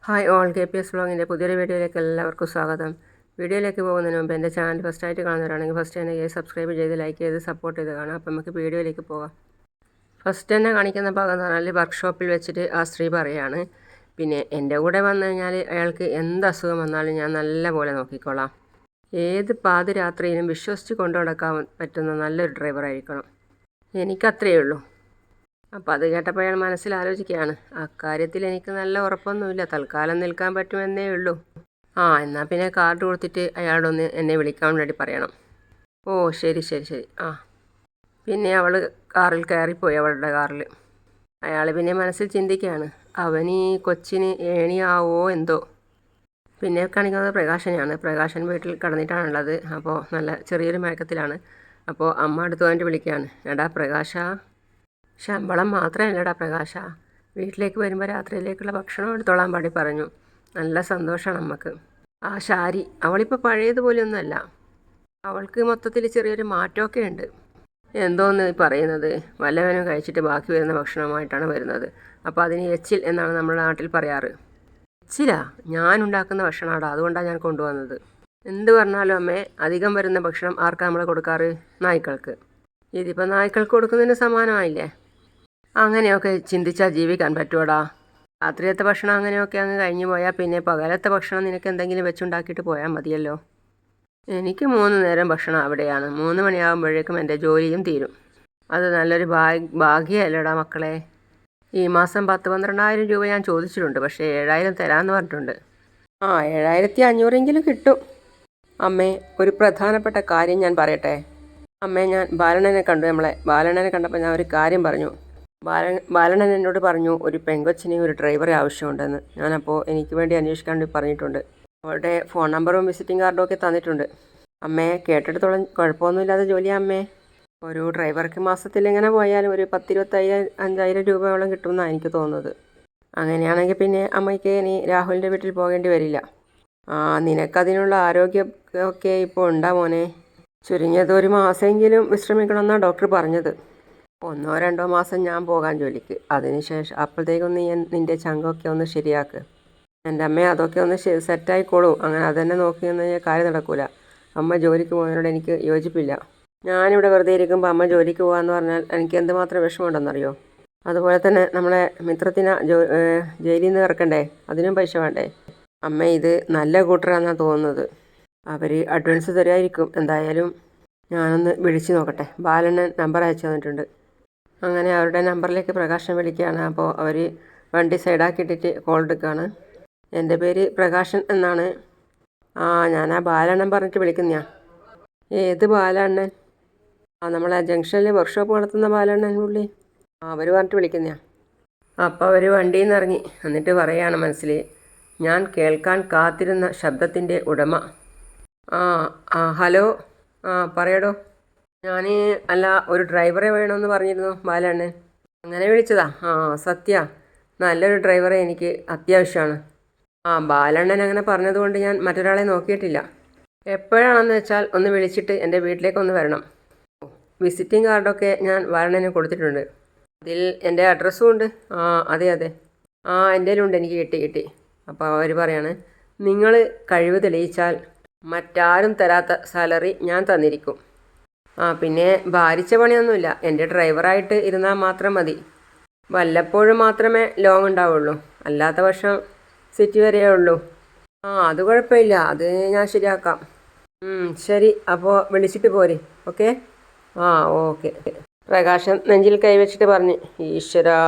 Hi all KPS വ്ളോഗിൻ്റെ പുതിയൊരു വീഡിയോയിലേക്ക് എല്ലാവർക്കും സ്വാഗതം. വീഡിയോയിലേക്ക് പോകുന്നതിന് മുമ്പ് എൻ്റെ ചാനൽ ഫസ്റ്റായിട്ട് കാണുന്നവരാണെങ്കിൽ ഫസ്റ്റ് തന്നെ സബ്സ്ക്രൈബ് ചെയ്ത് ലൈക്ക് ചെയ്ത് സപ്പോർട്ട് ചെയ്ത് കാണാം. അപ്പോൾ നമുക്ക് വീഡിയോയിലേക്ക് പോകാം. ഫസ്റ്റ് തന്നെ കാണിക്കുന്ന ഭാഗം എന്ന് പറഞ്ഞാൽ വർക്ക്ഷോപ്പിൽ വെച്ചിട്ട് ആ സ്ത്രീ പറയുകയാണ്, പിന്നെ എൻ്റെ കൂടെ വന്നു കഴിഞ്ഞാൽ അയാൾക്ക് എന്ത് അസുഖം വന്നാലും ഞാൻ നല്ല പോലെ നോക്കിക്കോളാം. ഏത് പാതിരാത്രിയിലും വിശ്വസിച്ച് കൊണ്ടു നടക്കാൻ പറ്റുന്ന നല്ലൊരു ഡ്രൈവറായിരിക്കണം. എനിക്കത്രയേ ഉള്ളൂ. അപ്പോൾ അത് കേട്ടപ്പോൾ അയാൾ മനസ്സിൽ ആലോചിക്കുകയാണ്, അക്കാര്യത്തിൽ എനിക്ക് നല്ല ഉറപ്പൊന്നുമില്ല, തൽക്കാലം നിൽക്കാൻ പറ്റുമെന്നേ ഉള്ളൂ. എന്നാൽ പിന്നെ കാർഡ് കൊടുത്തിട്ട് അയാളൊന്ന് എന്നെ വിളിക്കാൻ വേണ്ടി പറയണം. ഓ ശരി ശരി ശരി. പിന്നെ അവൾ കാറിൽ കയറിപ്പോയി, അവളുടെ കാറിൽ. അയാൾ പിന്നെ മനസ്സിൽ ചിന്തിക്കുകയാണ്, അവന് കൊച്ചിന് ഏണിയാവോ എന്തോ. പിന്നെ കാണിക്കുന്നത് പ്രകാശനെയാണ്. പ്രകാശൻ വീട്ടിൽ കിടന്നിട്ടാണുള്ളത്. അപ്പോൾ നല്ല ചെറിയൊരു മയക്കത്തിലാണ്. അപ്പോൾ അമ്മ അടുത്ത് വന്നിട്ട് വിളിക്കുകയാണ്, എടാ പ്രകാശ, ശമ്പളം മാത്രമല്ലടാ പ്രകാശ, വീട്ടിലേക്ക് വരുമ്പോൾ രാത്രിയിലേക്കുള്ള ഭക്ഷണം എടുത്തോളാൻ പാടി പറഞ്ഞു. നല്ല സന്തോഷമാണ് നമുക്ക്. ആ ശാരി അവളിപ്പോൾ പഴയതുപോലെയൊന്നുമല്ല, അവൾക്ക് മൊത്തത്തിൽ ചെറിയൊരു മാറ്റമൊക്കെ ഉണ്ട്. എന്തോന്ന് പറയുന്നത്, വല്ലവനും കഴിച്ചിട്ട് ബാക്കി വരുന്ന ഭക്ഷണമായിട്ടാണ് വരുന്നത്. അപ്പോൾ അതിന് എച്ചിൽ എന്നാണ് നമ്മുടെ നാട്ടിൽ പറയാറ്. എച്ചിലാ? ഞാൻ ഉണ്ടാക്കുന്ന ഭക്ഷണമാടാ, അതുകൊണ്ടാണ് ഞാൻ കൊണ്ടുവന്നത്. എന്ത് പറഞ്ഞാലും അമ്മേ, അധികം വരുന്ന ഭക്ഷണം ആർക്കാ നമ്മൾ കൊടുക്കാറ്? നായ്ക്കൾക്ക്. ഇതിപ്പോൾ നായ്ക്കൾക്ക് കൊടുക്കുന്നതിന് സമാനമായില്ലേ? അങ്ങനെയൊക്കെ ചിന്തിച്ചാൽ ജീവിക്കാൻ പറ്റുമോടാ? രാത്രിയത്തെ ഭക്ഷണം അങ്ങനെയൊക്കെ അങ്ങ് കഴിഞ്ഞു പോയാൽ പിന്നെ പകലത്തെ ഭക്ഷണം നിനക്ക് എന്തെങ്കിലും വെച്ചുണ്ടാക്കിയിട്ട് പോയാൽ മതിയല്ലോ. എനിക്ക് 3 നേരം ഭക്ഷണം അവിടെയാണ്. 3 മണിയാകുമ്പോഴേക്കും എൻ്റെ ജോലിയും തീരും. അത് നല്ലൊരു ഭാഗ്യമല്ലേടാ മക്കളെ. ഈ മാസം 10-12,000 രൂപ ഞാൻ ചോദിച്ചിട്ടുണ്ട്, പക്ഷേ 7,000 തരാമെന്ന് പറഞ്ഞിട്ടുണ്ട്. 7,500 കിട്ടും. അമ്മേ, ഒരു പ്രധാനപ്പെട്ട കാര്യം ഞാൻ പറയട്ടെ? അമ്മേ, ഞാൻ ബാലണ്ണനെ കണ്ടു. ബാലണ്ണനെ കണ്ടപ്പോൾ ഞാൻ ഒരു കാര്യം പറഞ്ഞു. ബാലണ്ണൻ എന്നോട് പറഞ്ഞു, ഒരു പെങ്കൊച്ചിന് ഒരു ഡ്രൈവറെ ആവശ്യമുണ്ടെന്ന്. ഞാനപ്പോൾ എനിക്ക് വേണ്ടി അന്വേഷിക്കാൻ വേണ്ടി പറഞ്ഞിട്ടുണ്ട്. അവളുടെ ഫോൺ നമ്പറും വിസിറ്റിംഗ് കാർഡും ഒക്കെ തന്നിട്ടുണ്ട്. അമ്മേ, കേട്ടെടുത്തോളം കുഴപ്പമൊന്നുമില്ലാതെ ജോലിയാണ് അമ്മേ. ഒരു ഡ്രൈവർക്ക് മാസത്തിൽ എങ്ങനെ പോയാലും ഒരു 10-25,000 രൂപയോളം കിട്ടുമെന്നാണ് എനിക്ക് തോന്നുന്നത്. അങ്ങനെയാണെങ്കിൽ പിന്നെ അമ്മയ്ക്ക് ഇനി രാഹുലിൻ്റെ വീട്ടിൽ പോകേണ്ടി വരില്ല. നിനക്കതിനുള്ള ആരോഗ്യമൊക്കെ ഇപ്പോൾ ഉണ്ടാ മോനെ? ചുരുങ്ങിയത് 1 മാസമെങ്കിലും വിശ്രമിക്കണമെന്നാണ് ഡോക്ടർ പറഞ്ഞത്. 1-2 മാസം ഞാൻ പോകാൻ ജോലിക്ക്. അതിനുശേഷം അപ്പോഴത്തേക്കും നീ നിൻ്റെ ചങ്കൊക്കെ ഒന്ന് ശരിയാക്ക്. എൻ്റെ അമ്മ അതൊക്കെ ഒന്ന് സെറ്റായിക്കോളൂ. അങ്ങനെ അതന്നെ നോക്കിയെന്ന് കാര്യം നടക്കൂല. അമ്മ ജോലിക്ക് പോകുന്നതിനോട് എനിക്ക് യോജിപ്പില്ല. ഞാനിവിടെ വെറുതെ ഇരിക്കുമ്പോൾ അമ്മ ജോലിക്ക് പോകാമെന്ന് പറഞ്ഞാൽ എനിക്ക് എന്തുമാത്രം വിഷമമുണ്ടെന്നറിയോ? അതുപോലെ തന്നെ നമ്മളെ മിത്രത്തിനെ ജയിലിൽ നിന്ന് ഇറക്കണ്ടേ, അതിനും പൈസ വേണ്ടേ? അമ്മ ഇത് നല്ല കൂട്ടരാണെന്നാണ് തോന്നുന്നത്. അവർ അഡ്വാൻസ് തരുമായിരിക്കും. എന്തായാലും ഞാനൊന്ന് വിളിച്ചു നോക്കട്ടെ. ബാലണ്ണൻ നമ്പർ അയച്ചു തന്നിട്ടുണ്ട്. അങ്ങനെ അവരുടെ നമ്പറിലേക്ക് പ്രകാശൻ വിളിക്കുകയാണ്. അപ്പോൾ അവർ വണ്ടി സൈഡാക്കിയിട്ടിട്ട് കോൾ എടുക്കുകയാണ്. എൻ്റെ പേര് പ്രകാശൻ എന്നാണ്. ഞാൻ ബാലണ്ണൻ പറഞ്ഞിട്ട് വിളിക്കുന്നതാ. ഏത് ബാലണ്ണൻ? നമ്മളെ ജംഗ്ഷനിൽ വർക്ക്ഷോപ്പ് നടത്തുന്ന ബാലണ്ണൻ പുള്ളി. അവർ പറഞ്ഞിട്ട് വിളിക്കുന്നതാ. അപ്പോൾ അവർ വണ്ടിയിൽ നിന്ന് ഇറങ്ങി. എന്നിട്ട് പറയുകയാണ് മനസ്സിൽ, ഞാൻ കേൾക്കാൻ കാത്തിരുന്ന ശബ്ദത്തിൻ്റെ ഉടമ. ഹലോ. പറയടോ. അല്ല, ഒരു ഡ്രൈവറെ വേണമെന്ന് പറഞ്ഞിരുന്നു ബാലണ്ണൻ. അങ്ങനെ വിളിച്ചതാ? സത്യ, നല്ലൊരു ഡ്രൈവറെ എനിക്ക് അത്യാവശ്യമാണ്. ബാലണ്ണൻ അങ്ങനെ പറഞ്ഞതുകൊണ്ട് ഞാൻ മറ്റൊരാളെ നോക്കിയിട്ടില്ല. എപ്പോഴാണെന്ന് വെച്ചാൽ ഒന്ന് വിളിച്ചിട്ട് എൻ്റെ വീട്ടിലേക്കൊന്ന് വരണം. വിസിറ്റിംഗ് കാർഡൊക്കെ ഞാൻ ബാലണ്ണന് കൊടുത്തിട്ടുണ്ട്. അതിൽ എൻ്റെ അഡ്രസ്സും ഉണ്ട്. അതെ എൻ്റെ കയ്യിലുണ്ട്. എനിക്ക് കിട്ടി. അപ്പോൾ അവർ പറയാണ്, നിങ്ങൾ കഴിവ് തെളിയിച്ചാൽ മറ്റാരും തരാത്ത സാലറി ഞാൻ തന്നിരിക്കും. പിന്നെ ഭാരിച്ച പണിയൊന്നുമില്ല. എൻ്റെ ഡ്രൈവറായിട്ട് ഇരുന്നാൽ മാത്രം മതി. വല്ലപ്പോഴും മാത്രമേ ലോങ് ഉണ്ടാവുള്ളൂ. അല്ലാത്ത പക്ഷം സിറ്റി വരെയേ ഉള്ളൂ. അത് കുഴപ്പമില്ല, അത് ഞാൻ ശരിയാക്കാം. ശരി, അപ്പോൾ വിളിച്ചിട്ട് പോരെ. ഓക്കെ. ഓക്കെ. പ്രകാശൻ നെഞ്ചിൽ കൈവച്ചിട്ട് പറഞ്ഞ്, ഈശ്വരാ.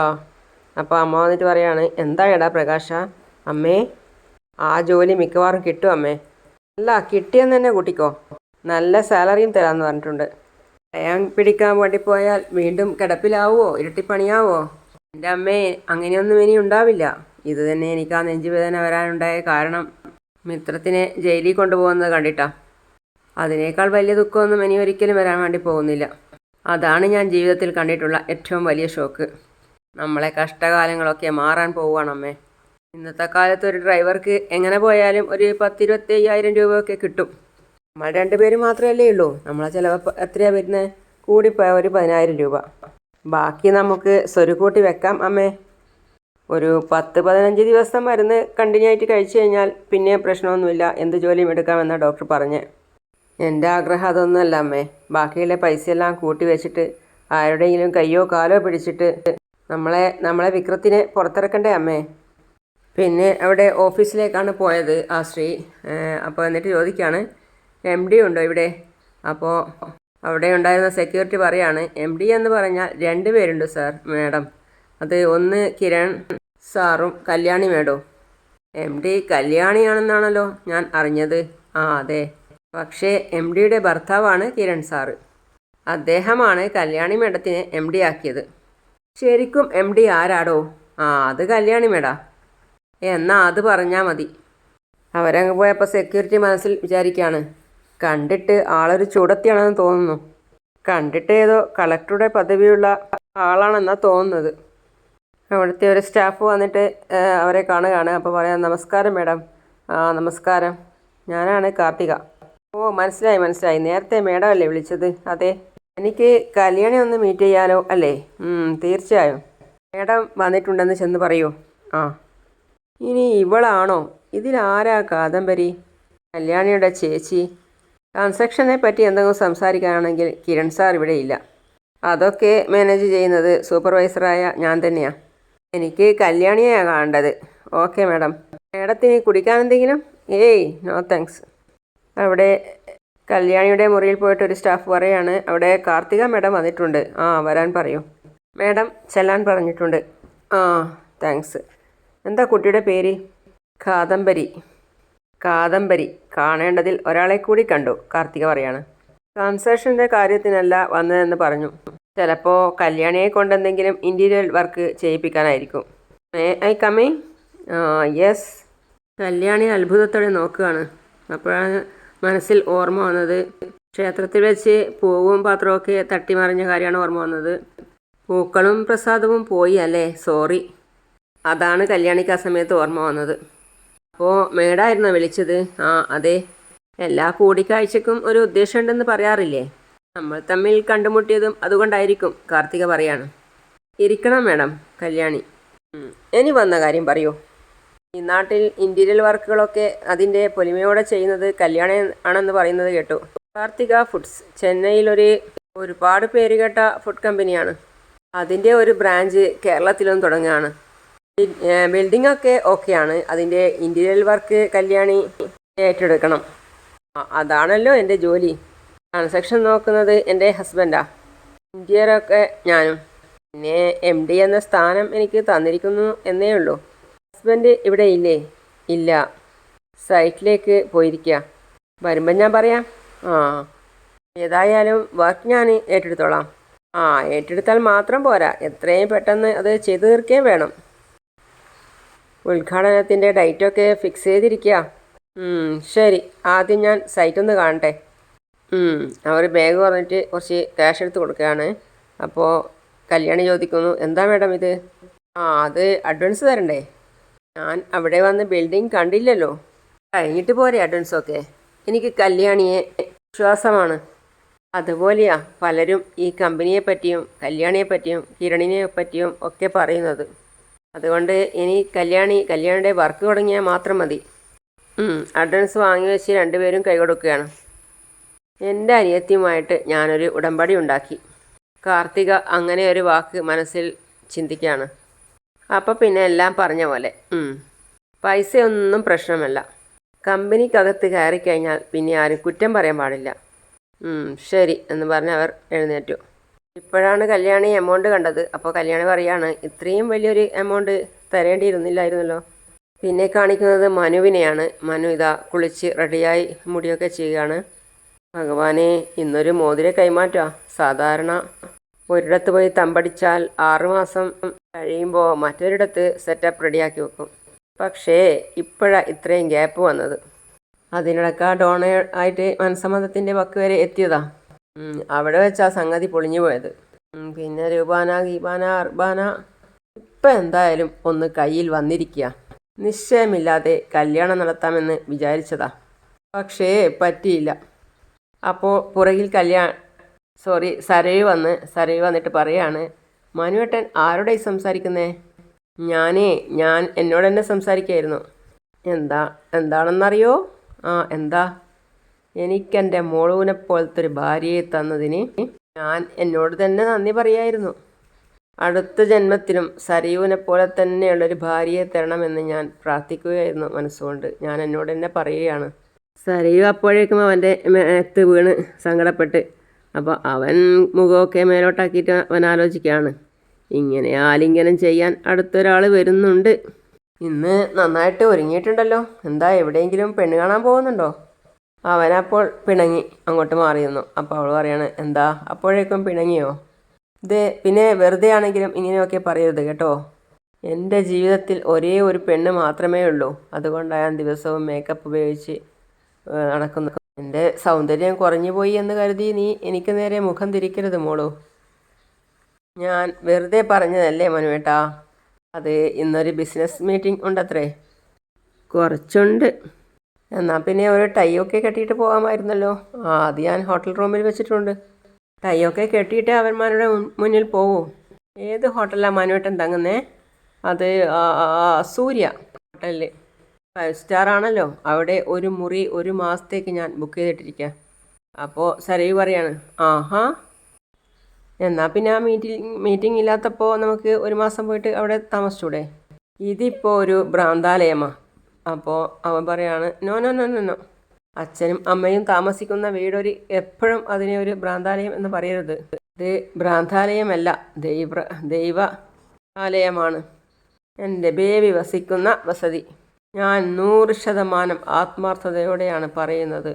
അപ്പോൾ അമ്മ വന്നിട്ട് പറയാണ്, എന്തായടാ പ്രകാശ? അമ്മേ, ആ ജോലി മിക്കവാറും കിട്ടും അമ്മേ. അല്ല, കിട്ടിയെന്ന് തന്നെ കൂട്ടിക്കോ. നല്ല സാലറിയും തരാമെന്ന് പറഞ്ഞിട്ടുണ്ട്. പറയാൻ പിടിക്കാൻ വേണ്ടി പോയാൽ വീണ്ടും കിടപ്പിലാവോ, ഇരട്ടിപ്പണിയാവോ? എൻ്റെ അമ്മേ, അങ്ങനെയൊന്നും ഇനി ഉണ്ടാവില്ല. ഇത് തന്നെ എനിക്ക് ആ നെഞ്ചുവേദന വരാനുണ്ടായ കാരണം മിത്രത്തിനെ ജയിലിൽ കൊണ്ടുപോകുന്നത് കണ്ടിട്ടാ. അതിനേക്കാൾ വലിയ ദുഃഖമൊന്നും ഇനി ഒരിക്കലും വരാൻ വേണ്ടി പോകുന്നില്ല. അതാണ് ഞാൻ ജീവിതത്തിൽ കണ്ടിട്ടുള്ള ഏറ്റവും വലിയ ഷോക്ക്. നമ്മളെ കഷ്ടകാലങ്ങളൊക്കെ മാറാൻ പോവുകയാണമ്മേ. ഇന്നത്തെ കാലത്ത് ഒരു ഡ്രൈവർക്ക് എങ്ങനെ പോയാലും ഒരു 10-25,000 രൂപയൊക്കെ കിട്ടും. നമ്മൾ 2 പേര് മാത്രമല്ലേ ഉള്ളൂ. നമ്മളെ ചിലവ് എത്രയാണ് വരുന്നത്? കൂടിപ്പോയ ഒരു 10,000 രൂപ. ബാക്കി നമുക്ക് സ്വരുക്കൂട്ടി വെക്കാം അമ്മേ. ഒരു 10-15 ദിവസം മരുന്ന് കണ്ടിന്യൂ ആയിട്ട് കഴിച്ചു കഴിഞ്ഞാൽ പിന്നെ പ്രശ്നമൊന്നുമില്ല, എന്ത് ജോലിയും എടുക്കാമെന്നാണ് ഡോക്ടർ പറഞ്ഞത്. എൻ്റെ ആഗ്രഹം അതൊന്നുമല്ല അമ്മേ. ബാക്കിയുള്ള പൈസയെല്ലാം കൂട്ടി വെച്ചിട്ട് ആരുടെയെങ്കിലും കയ്യോ കാലോ പിടിച്ചിട്ട് നമ്മളെ വിക്രത്തിനെ പുറത്തിറക്കണ്ടേ അമ്മേ. പിന്നെ അവിടെ ഓഫീസിലേക്കാണ് പോയത് ആ സ്ത്രീ. അപ്പോൾ എന്നിട്ട് ചോദിക്കുകയാണ്, MD ഉണ്ടോ ഇവിടെ? അപ്പോൾ അവിടെ ഉണ്ടായിരുന്ന സെക്യൂരിറ്റി പറയാണ്, MD എന്ന് പറഞ്ഞാൽ 2 പേരുണ്ട് സാർ മാഡം. അത് ഒന്ന് കിരൺ സാറും കല്യാണി മാഡവും. MD കല്യാണിയാണെന്നാണല്ലോ ഞാൻ അറിഞ്ഞത്. ആ അതെ, പക്ഷേ MDയുടെ ഭർത്താവാണ് കിരൺ സാറ്. അദ്ദേഹമാണ് കല്യാണി മാഡത്തിനെ MD ആക്കിയത്. ശരിക്കും MD ആരാടോ? അത് കല്യാണി മാഡാ. എന്നാ അത് പറഞ്ഞാൽ മതി. അവരങ്ങ് പോയപ്പോൾ സെക്യൂരിറ്റി മനസ്സിൽ വിചാരിക്കുകയാണ്, കണ്ടിട്ട് ആളൊരു ചൂടത്തിയാണെന്ന് തോന്നുന്നു. കണ്ടിട്ട് ഏതോ കളക്ടറുടെ പദവിയുള്ള ആളാണെന്നാണ് തോന്നുന്നത്. അവിടുത്തെ ഒരു സ്റ്റാഫ് വന്നിട്ട് അവരെ കാണുകയാണ്. അപ്പോൾ പറയാം, നമസ്കാരം മാഡം. നമസ്കാരം, ഞാനാണ് കാർത്തിക. ഓ മനസ്സിലായി. നേരത്തെ മാഡം അല്ലേ വിളിച്ചത്? അതെ, എനിക്ക് കല്യാണി ഒന്ന് മീറ്റ് ചെയ്യാലോ അല്ലേ? തീർച്ചയായും. മാഡം വന്നിട്ടുണ്ടെന്ന് ചെന്ന് പറയൂ. ഇനി ഇവളാണോ? ഇതിലാരാ കാദംബരി? കല്യാണിയുടെ ചേച്ചി. കൺസ്ട്രക്ഷനെ പറ്റി എന്തെങ്കിലും സംസാരിക്കുകയാണെങ്കിൽ കിരൺ സാർ ഇവിടെ ഇല്ല. അതൊക്കെ മാനേജ് ചെയ്യുന്നത് സൂപ്പർവൈസറായ ഞാൻ തന്നെയാണ്. എനിക്ക് കല്യാണിയെയാണ് കാണേണ്ടത്. Okay madam. മാഡത്തിന് കുടിക്കാൻ എന്തെങ്കിലും? No thanks. അവിടെ കല്യാണിയുടെ മുറിയിൽ പോയിട്ട് ഒരു സ്റ്റാഫ് പറയാണ്, അവിടെ കാർത്തിക മാഡം വന്നിട്ടുണ്ട്, വരാൻ പറയൂ. മാഡം ചെല്ലാൻ പറഞ്ഞിട്ടുണ്ട്. താങ്ക്സ്. എന്താ കുട്ടിയുടെ പേര്? കാദംബരി. കാണേണ്ടതിൽ ഒരാളെ കൂടി കണ്ടു, കാർത്തിക പറയാണ്. കൺസ്ട്രക്ഷൻ്റെ കാര്യത്തിനല്ല വന്നതെന്ന് പറഞ്ഞു. ചിലപ്പോൾ കല്യാണിയെ കൊണ്ടെന്തെങ്കിലും ഇൻറ്റീരിയർ വർക്ക് ചെയ്യിപ്പിക്കാനായിരിക്കും. I coming? യെസ്. കല്യാണി അത്ഭുതത്തോടെ നോക്കുകയാണ്. അപ്പോഴാണ് മനസ്സിൽ ഓർമ്മ വന്നത്, ക്ഷേത്രത്തിൽ വെച്ച് പൂവും പാത്രമൊക്കെ തട്ടിമറിഞ്ഞ കാര്യമാണ് ഓർമ്മ വന്നത്. പൂക്കളും പ്രസാദവും പോയി അല്ലേ? സോറി. അതാണ് കല്യാണിക്ക് ആ സമയത്ത് ഓർമ്മ വന്നത്. അപ്പോൾ മേഡായിരുന്നോ വിളിച്ചത്? അതെ. എല്ലാ കൂടിക്കാഴ്ചക്കും ഒരു ഉദ്ദേശമുണ്ടെന്ന് പറയാറില്ലേ? നമ്മൾ തമ്മിൽ കണ്ടുമുട്ടിയതും അതുകൊണ്ടായിരിക്കും, കാർത്തിക പറയാണ്. ഇരിക്കണം മാഡം. കല്യാണി, ഇനി വന്ന കാര്യം പറയൂ. ഈ നാട്ടിൽ ഇൻറ്റീരിയർ വർക്കുകളൊക്കെ അതിൻ്റെ പൊലിമയോടെ ചെയ്യുന്നത് കല്യാണി ആണെന്ന് പറയുന്നത് കേട്ടു. കാർത്തിക ഫുഡ്സ് ചെന്നൈയിലൊരു ഒരുപാട് പേരുകേട്ട ഫുഡ് കമ്പനിയാണ്. അതിൻ്റെ ഒരു ബ്രാഞ്ച് കേരളത്തിലും തുടങ്ങുകയാണ്. ബിൽഡിംഗ് ഒക്കെ ഓക്കെയാണ്. അതിൻ്റെ ഇൻറ്റീരിയർ വർക്ക് കല്യാണി ഏറ്റെടുക്കണം. അതാണല്ലോ എൻ്റെ ജോലി. കൺസ്ട്രക്ഷൻ നോക്കുന്നത് എൻ്റെ ഹസ്ബൻഡാ, ഇൻറ്റീരിയറൊക്കെ ഞാനും. പിന്നെ MD എന്ന സ്ഥാനം എനിക്ക് തന്നിരിക്കുന്നു എന്നേ ഉള്ളൂ. ഹസ്ബൻഡ് ഇവിടെ ഇല്ലേ? ഇല്ല, സൈറ്റിലേക്ക് പോയിരിക്കുക. വരുമ്പം ഞാൻ പറയാം. ഏതായാലും വർക്ക് ഞാൻ ഏറ്റെടുത്തോളാം. ഏറ്റെടുത്താൽ മാത്രം പോരാ, എത്രയും പെട്ടെന്ന് അത് ചെയ്തു തീർക്കുകയും വേണം. ഉദ്ഘാടനത്തിൻ്റെ ഡേറ്റൊക്കെ ഫിക്സ് ചെയ്തിരിക്കുക. ശരി, ആദ്യം ഞാൻ സൈറ്റ് ഒന്ന് കാണട്ടെ. അവർ ബാഗ് പറഞ്ഞിട്ട് കുറച്ച് ക്യാഷ് എടുത്ത് കൊടുക്കുകയാണ്. അപ്പോൾ കല്യാണി ചോദിക്കുന്നു, എന്താ മാഡം ഇത്? അത് അഡ്വാൻസ് തരണ്ടേ? ഞാൻ അവിടെ വന്ന് ബിൽഡിംഗ് കണ്ടില്ലല്ലോ. കഴിഞ്ഞിട്ട് പോരെ അഡ്വാൻസൊക്കെ? എനിക്ക് കല്യാണിയെ വിശ്വാസമാണ്. അതുപോലെയാ പലരും ഈ കമ്പനിയെ പറ്റിയും കല്യാണിയെ പറ്റിയും കിരണിനെ പറ്റിയും ഒക്കെ പറയുന്നത്. അതുകൊണ്ട് ഇനി കല്യാണിയുടെ വർക്ക് തുടങ്ങിയാൽ മാത്രം മതി. അഡ്വാൻസ് വാങ്ങി വെച്ച് 2 പേരും കൈ കൊടുക്കുകയാണ്. എൻ്റെ അനിയത്തിയുമായിട്ട് ഞാനൊരു ഉടമ്പടി ഉണ്ടാക്കി. കാർത്തിക അങ്ങനെ ഒരു വാക്ക് മനസ്സിൽ ചിന്തിക്കുകയാണ്. അപ്പോൾ പിന്നെ എല്ലാം പറഞ്ഞ പോലെ. പൈസയൊന്നും പ്രശ്നമല്ല. കമ്പനിക്കകത്ത് കയറിക്കഴിഞ്ഞാൽ പിന്നെ ആരും കുറ്റം പറയാൻ പാടില്ല. ശരി എന്ന് പറഞ്ഞ് അവർ എഴുന്നേറ്റു. ഇപ്പോഴാണ് കല്യാണി എമൗണ്ട് കണ്ടത്. അപ്പോൾ കല്യാണി പറയാണ്, ഇത്രയും വലിയൊരു എമൗണ്ട് തരേണ്ടിയിരുന്നില്ലായിരുന്നല്ലോ. പിന്നെ കാണിക്കുന്നത് മനുവിനെയാണ്. മനു ഇതാ കുളിച്ച് റെഡിയായി മുടിയൊക്കെ ചെയ്യുകയാണ്. ഭഗവാനെ, ഇന്നൊരു മോതിര കൈമാറ്റമാണ്. സാധാരണ ഒരിടത്ത് പോയി തമ്പടിച്ചാൽ 6 മാസം കഴിയുമ്പോൾ മറ്റൊരിടത്ത് സെറ്റപ്പ് റെഡിയാക്കി വെക്കും. പക്ഷേ ഇപ്പോഴാണ് ഇത്രയും ഗ്യാപ്പ് വന്നത്. അതിനിടയ്ക്ക് ഡോണർ ആയിട്ട് മനസ്സമ്മതത്തിൻ്റെ വക്ക് വരെ എത്തിയതാ. അവിടെ വെച്ചാ സംഗതി പൊളിഞ്ഞു പോയത്. പിന്നെ രൂപാന, ഗീപാന, അർബാന ഇപ്പം എന്തായാലും ഒന്ന് കയ്യിൽ വന്നിരിക്കുക. നിശ്ചയമില്ലാതെ കല്യാണം നടത്താമെന്ന് വിചാരിച്ചതാ, പക്ഷേ പറ്റിയില്ല. അപ്പോൾ പുറകിൽ സരയു വന്നിട്ട് പറയാണ്, മനുവേട്ടൻ ആരോടെ സംസാരിക്കുന്നേ? ഞാൻ എന്നോട് തന്നെ സംസാരിക്കായിരുന്നു. എന്താണെന്നറിയോ? എന്താ? എനിക്കെൻ്റെ മോളുവിനെ പോലത്തെ ഒരു ഭാര്യയെ തന്നതിന് ഞാൻ എന്നോട് തന്നെ നന്ദി പറയായിരുന്നു. അടുത്ത ജന്മത്തിലും സരയുവിനെ പോലെ തന്നെയുള്ളൊരു ഭാര്യയെ തരണമെന്ന് ഞാൻ പ്രാർത്ഥിക്കുകയായിരുന്നു മനസ്സുകൊണ്ട്. ഞാൻ എന്നോട് തന്നെ പറയുകയാണ്. സരയു അപ്പോഴേക്കും അവൻ്റെ മേത്ത് വീണ് സങ്കടപ്പെട്ട്. അപ്പോൾ അവൻ മുഖമൊക്കെ മേലോട്ടാക്കിയിട്ട് അവൻ ആലോചിക്കുകയാണ്, ഇങ്ങനെ ആലിംഗനം ചെയ്യാൻ അടുത്തൊരാൾ വരുന്നുണ്ട്. ഇന്ന് നന്നായിട്ട് ഒരുങ്ങിയിട്ടുണ്ടല്ലോ. എന്താ, എവിടെയെങ്കിലും പെണ്ണ് കാണാൻ പോകുന്നുണ്ടോ? അവനപ്പോൾ പിണങ്ങി അങ്ങോട്ട് മാറിയിരുന്നു. അപ്പോൾ അവൾ പറയാണ്, എന്താ അപ്പോഴേക്കും പിണങ്ങിയോ? പിന്നെ വെറുതെ ആണെങ്കിലും ഇങ്ങനെയൊക്കെ പറയരുത് കേട്ടോ. എൻ്റെ ജീവിതത്തിൽ ഒരേ ഒരു പെണ്ണ് മാത്രമേ ഉള്ളൂ. അതുകൊണ്ടാണ് ഞാൻ ദിവസവും മേക്കപ്പ് ഉപയോഗിച്ച് നടക്കുന്നത്. എൻ്റെ സൗന്ദര്യം കുറഞ്ഞു പോയി എന്ന് കരുതി നീ എനിക്ക് നേരെ മുഖം തിരിക്കരുത് മോളൂ. ഞാൻ വെറുതെ പറഞ്ഞതല്ലേ മനുവേട്ടാ. അത് ഇന്നൊരു ബിസിനസ് മീറ്റിംഗ് ഉണ്ടത്രേ. കുറച്ചുണ്ട്. എന്നാൽ പിന്നെ ഒരു ടൈ ഒക്കെ കെട്ടിയിട്ട് പോകാമായിരുന്നല്ലോ. അത് ഞാൻ ഹോട്ടൽ റൂമിൽ വെച്ചിട്ടുണ്ട്. ടൈ ഒക്കെ കെട്ടിയിട്ട് അവന്മാരുടെ മുന്നിൽ പോവൂ. ഏത് ഹോട്ടലിലാണ് മനുവേട്ടൻ തങ്ങുന്നേ? അത് സൂര്യ ഹോട്ടലിൽ. 5 സ്റ്റാർ ആണല്ലോ. അവിടെ ഒരു മുറി 1 മാസത്തേക്ക് ഞാൻ ബുക്ക് ചെയ്തിട്ടിരിക്കുക. അപ്പോൾ സരയു പറയാണ്, ആഹാ, എന്നാൽ പിന്നെ ആ മീറ്റിംഗ് ഇല്ലാത്തപ്പോൾ നമുക്ക് 1 മാസം പോയിട്ട് അവിടെ താമസിച്ചൂടെ? ഇതിപ്പോൾ ഒരു ഭ്രാന്താലയമാണ്. അപ്പോൾ അവൻ പറയാണ്, no no no no no, അച്ഛനും അമ്മയും താമസിക്കുന്ന വീടൊരു എപ്പോഴും അതിനെ ഒരു ഭ്രാന്താലയം എന്ന് പറയരുത്. ഇത് ഭ്രാന്താലയമല്ല, ദൈവ ആലയമാണ്. എൻ്റെ ബേബി വസിക്കുന്ന വസതി. ഞാൻ 100% ആത്മാർത്ഥതയോടെയാണ് പറയുന്നത്.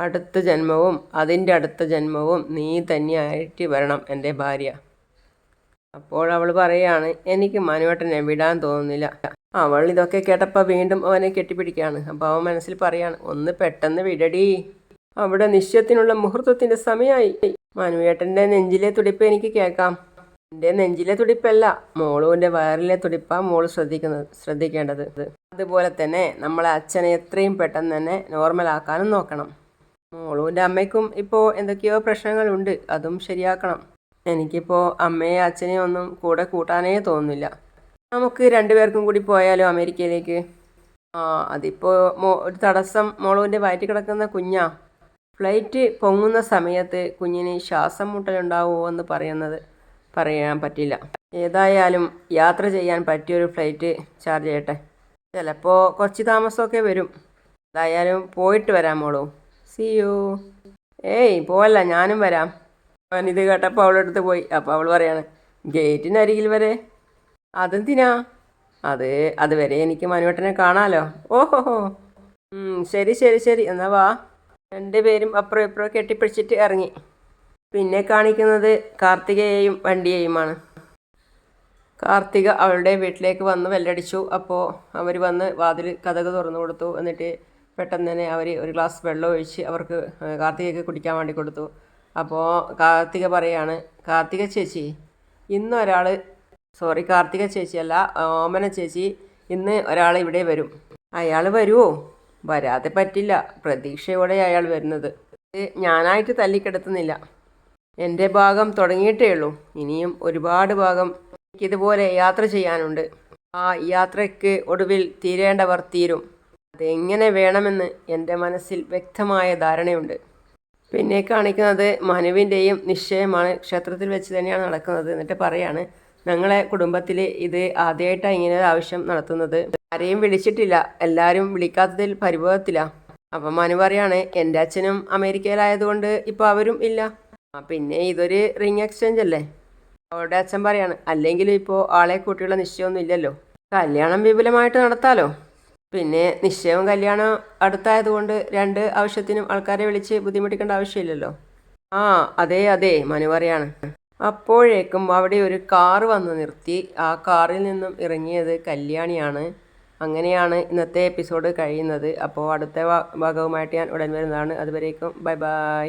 അടുത്ത ജന്മവും അതിൻ്റെ അടുത്ത ജന്മവും നീ തന്നെയായിട്ട് വരണം എൻ്റെ ഭാര്യ. അപ്പോൾ അവൾ പറയാണ്, എനിക്ക് മനുവേട്ടനെ വിടാൻ തോന്നുന്നില്ല. അവൾ ഇതൊക്കെ കേട്ടപ്പോൾ വീണ്ടും അവനെ കെട്ടിപ്പിടിക്കുകയാണ്. അപ്പോൾ അവൻ മനസ്സിൽ പറയാണ്, ഒന്ന് പെട്ടെന്ന് വിടടി, അവിടെ നിശ്ചയത്തിനുള്ള മുഹൂർത്തത്തിൻ്റെ സമയമായി. മനുവേട്ടൻ്റെ നെഞ്ചിലെ തുടിപ്പ് എനിക്ക് കേൾക്കാം. എൻ്റെ നെഞ്ചിലെ തുടിപ്പല്ല, മോളുവിൻ്റെ വയറിലെ തുടിപ്പാണ് മോള് ശ്രദ്ധിക്കേണ്ടത്. അതുപോലെ തന്നെ നമ്മളെ അച്ഛനെ എത്രയും പെട്ടെന്ന് തന്നെ നോർമലാക്കാനും നോക്കണം. മോളുവിൻ്റെ അമ്മയ്ക്കും ഇപ്പോൾ എന്തൊക്കെയോ പ്രശ്നങ്ങളുണ്ട്, അതും ശരിയാക്കണം. എനിക്കിപ്പോൾ അമ്മയെ അച്ഛനെയും ഒന്നും കൂടെ കൂട്ടാനേ തോന്നുന്നില്ല. നമുക്ക് 2 പേർക്കും കൂടി പോയാലോ അമേരിക്കയിലേക്ക്? അതിപ്പോൾ ഒരു തടസ്സം മോളുവിൻ്റെ വയറ്റിൽ കിടക്കുന്ന കുഞ്ഞാ. ഫ്ലൈറ്റ് പൊങ്ങുന്ന സമയത്ത് കുഞ്ഞിന് ശ്വാസം മുട്ടലുണ്ടാവുമോ എന്ന് പറയാൻ പറ്റില്ല. ഏതായാലും യാത്ര ചെയ്യാൻ പറ്റിയൊരു ഫ്ലൈറ്റ് ചാർജ് ചെയ്യട്ടെ. ചിലപ്പോൾ കുറച്ച് താമസമൊക്കെ വരും. ഏതായാലും പോയിട്ട് വരാം മോളൂ. See you. പോവല്ല, ഞാനും വരാം. അവനിത് കേട്ടപ്പോൾ അവളുടെ അടുത്ത് പോയി. അപ്പോൾ അവൾ പറയാണ്, ഗേറ്റിനരികിൽ വരെ? അതെന്തിനാ? അതുവരെ എനിക്ക് മനുവേട്ടനെ കാണാമല്ലോ. ഓഹോഹോ, ശരി ശരി ശരി, എന്നാ വാ. 2 പേരും അപ്പുറം ഇപ്പുറം കെട്ടിപ്പിടിച്ചിട്ട് ഇറങ്ങി. പിന്നെ കാണിക്കുന്നത് കാർത്തികയെയും വണ്ടിയെയുമാണ്. കാർത്തിക അവളുടെ വീട്ടിലേക്ക് വന്ന് വെല്ലടിച്ചു. അപ്പോൾ അവർ വന്ന് വാതിൽ കതക് തുറന്നു കൊടുത്തു. എന്നിട്ട് പെട്ടെന്ന് തന്നെ അവർ ഒരു ഗ്ലാസ് വെള്ളം ഒഴിച്ച് അവർക്ക് കാർത്തികയ്ക്ക് കുടിക്കാൻ വേണ്ടി കൊടുത്തു. അപ്പോൾ കാർത്തിക പറയാണ്, കാർത്തിക ചേച്ചി, കാർത്തിക ചേച്ചിയല്ല, ഓമന ചേച്ചി, ഇന്ന് ഒരാൾ ഇവിടെ വരും. അയാൾ വരുമോ? വരാതെ പറ്റില്ല. പ്രതീക്ഷയോടെ അയാൾ വരുന്നത്. ഞാനായിട്ട് തല്ലിക്കെടുത്തുന്നില്ല. എൻ്റെ ഭാഗം തുടങ്ങിയിട്ടേ ഉള്ളൂ. ഇനിയും ഒരുപാട് ഭാഗം എനിക്കിതുപോലെ യാത്ര ചെയ്യാനുണ്ട്. ആ യാത്രയ്ക്ക് ഒടുവിൽ തീരേണ്ടവർ തീരും. അതെങ്ങനെ വേണമെന്ന് എൻ്റെ മനസ്സിൽ വ്യക്തമായ ധാരണയുണ്ട്. പിന്നെ കാണിക്കുന്നത് മനുവിൻ്റെയും നിശ്ചയമാണ്. ക്ഷേത്രത്തിൽ വെച്ച് തന്നെയാണ് നടക്കുന്നത്. എന്നിട്ട് പറയാണ്, ഞങ്ങളെ കുടുംബത്തിൽ ഇത് ആദ്യമായിട്ടാണ് ഇങ്ങനെ ഒരു ആവശ്യം നടത്തുന്നത്. ആരെയും വിളിച്ചിട്ടില്ല. എല്ലാവരും വിളിക്കാത്തതിൽ പരിഭവത്തിലാണ്. അപ്പം മനു പറയാണ്, എൻ്റെ അച്ഛനും അമേരിക്കയിലായതുകൊണ്ട് ഇപ്പോൾ അവരും ഇല്ല. പിന്നെ ഇതൊരു റിംഗ് എക്സ്ചേഞ്ച് അല്ലേ? അവളുടെ അച്ഛൻ പറയാണ്, അല്ലെങ്കിലും ഇപ്പോൾ ആളെ കൂട്ടിയുള്ള നിശ്ചയമൊന്നും ഇല്ലല്ലോ. കല്യാണം വിപുലമായിട്ട് നടത്താലോ. പിന്നെ നിശ്ചയവും കല്യാണം അടുത്തായതുകൊണ്ട് 2 ആവശ്യത്തിനും ആൾക്കാരെ വിളിച്ച് ബുദ്ധിമുട്ടിക്കേണ്ട ആവശ്യമില്ലല്ലോ. അതെ മനു പറയാണ്. അപ്പോഴേക്കും അവിടെ ഒരു കാറ് വന്ന് നിർത്തി. ആ കാറിൽ നിന്നും ഇറങ്ങിയത് കല്യാണിയാണ്. അങ്ങനെയാണ് ഇന്നത്തെ എപ്പിസോഡ് കഴിയുന്നത്. അപ്പോൾ അടുത്ത ഭാഗവുമായിട്ട് ഞാൻ ഉടൻ വരുന്നതാണ്. അതുവരേക്കും ബൈ ബൈ.